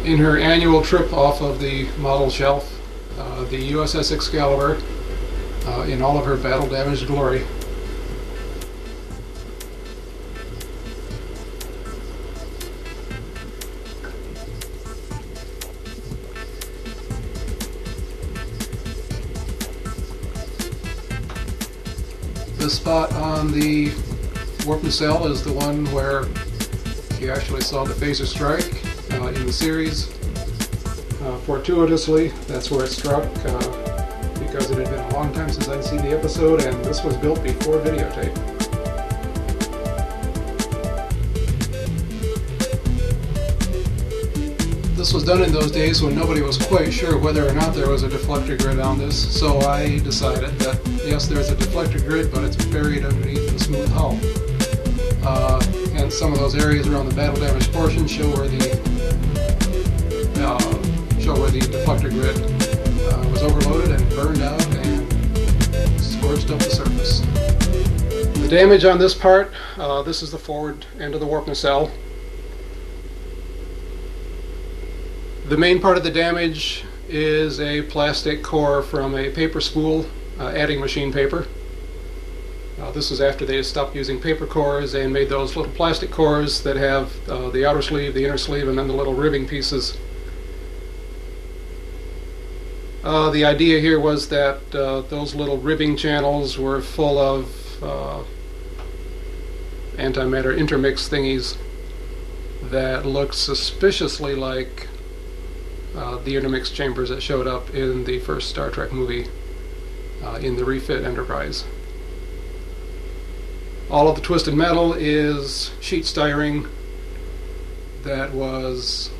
In her annual trip off of the model shelf, the USS Excalibur, in all of her battle-damaged glory. This spot on the warp nacelle is the one where you actually saw the phaser strike in the series. Fortuitously, that's where it struck because it had been a long time since I'd seen the episode, and this was built before videotape. This was done in those days when nobody was quite sure whether or not there was a deflector grid on this, so I decided that yes, there's a deflector grid, but it's buried underneath the smooth hull. And some of those areas around the battle damaged portion show where the deflector grid was overloaded and burned out and scorched up the surface. The damage on this part, this is the forward end of the warp nacelle. The main part of the damage is a plastic core from a paper spool adding machine paper. This was after they stopped using paper cores and made those little plastic cores that have the outer sleeve, the inner sleeve, and then the little ribbing pieces. The idea here was that those little ribbing channels were full of antimatter intermix thingies that looked suspiciously like the intermix chambers that showed up in the first Star Trek movie in the refit Enterprise. All of the twisted metal is sheet styrene that was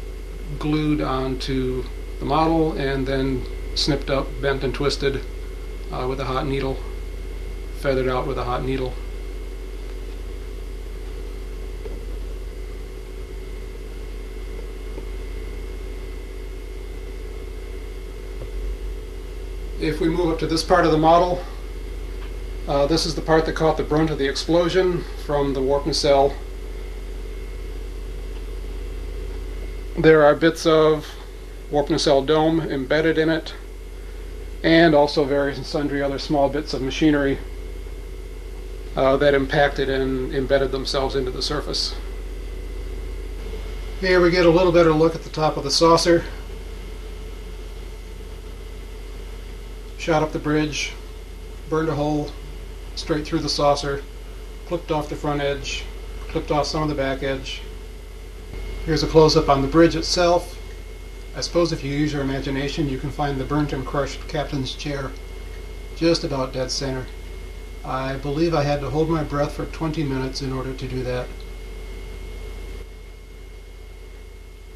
glued onto the model and then snipped up, bent and twisted with a hot needle, feathered out with a hot needle. If we move up to this part of the model, this is the part that caught the brunt of the explosion from the warp nacelle. There are bits of warp nacelle dome embedded in it, and also various and sundry other small bits of machinery that impacted and embedded themselves into the surface. Here we get a little better look at the top of the saucer. Shot up the bridge, burned a hole straight through the saucer, clipped off the front edge, clipped off some of the back edge. Here's a close-up on the bridge itself. I suppose if you use your imagination you can find the burnt and crushed captain's chair just about dead center. I believe I had to hold my breath for 20 minutes in order to do that.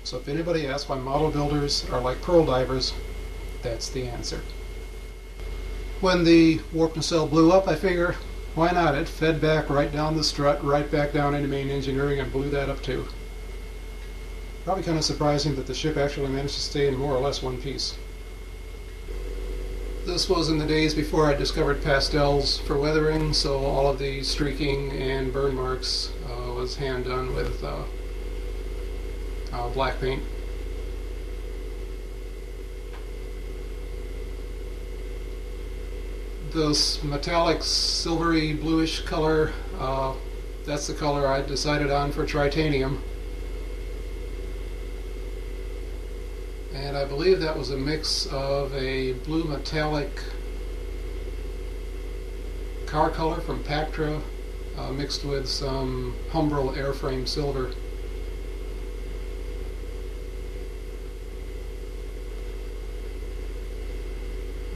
So if anybody asks why model builders are like pearl divers, that's the answer. When the warp nacelle blew up, I figure, why not? It fed back right down the strut, right back down into main engineering, and blew that up too. Probably kind of surprising that the ship actually managed to stay in more or less one piece. This was in the days before I discovered pastels for weathering, so all of the streaking and burn marks was hand done with black paint. This metallic silvery bluish color, that's the color I decided on for titanium. And I believe that was a mix of a blue metallic car color from Pactra mixed with some Humbrol airframe silver.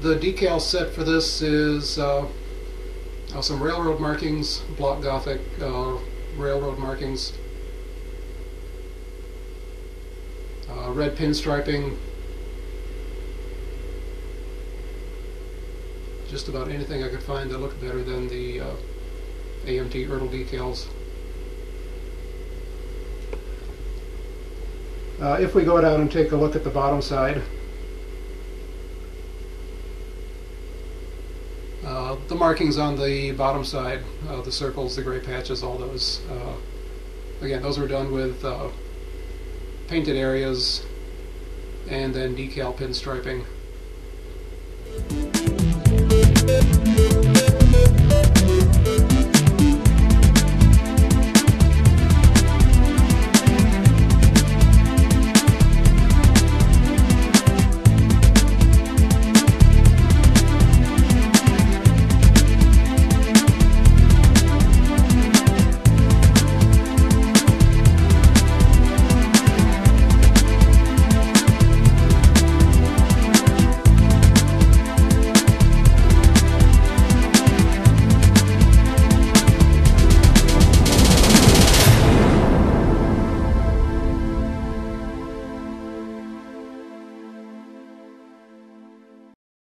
The decal set for this is some railroad markings, block Gothic railroad markings, red pinstriping, just about anything I could find that looked better than the AMT Ertl decals. If we go down and take a look at the bottom side, the markings on the bottom side, the circles, the gray patches, all those, again, those were done with painted areas and then decal pinstriping.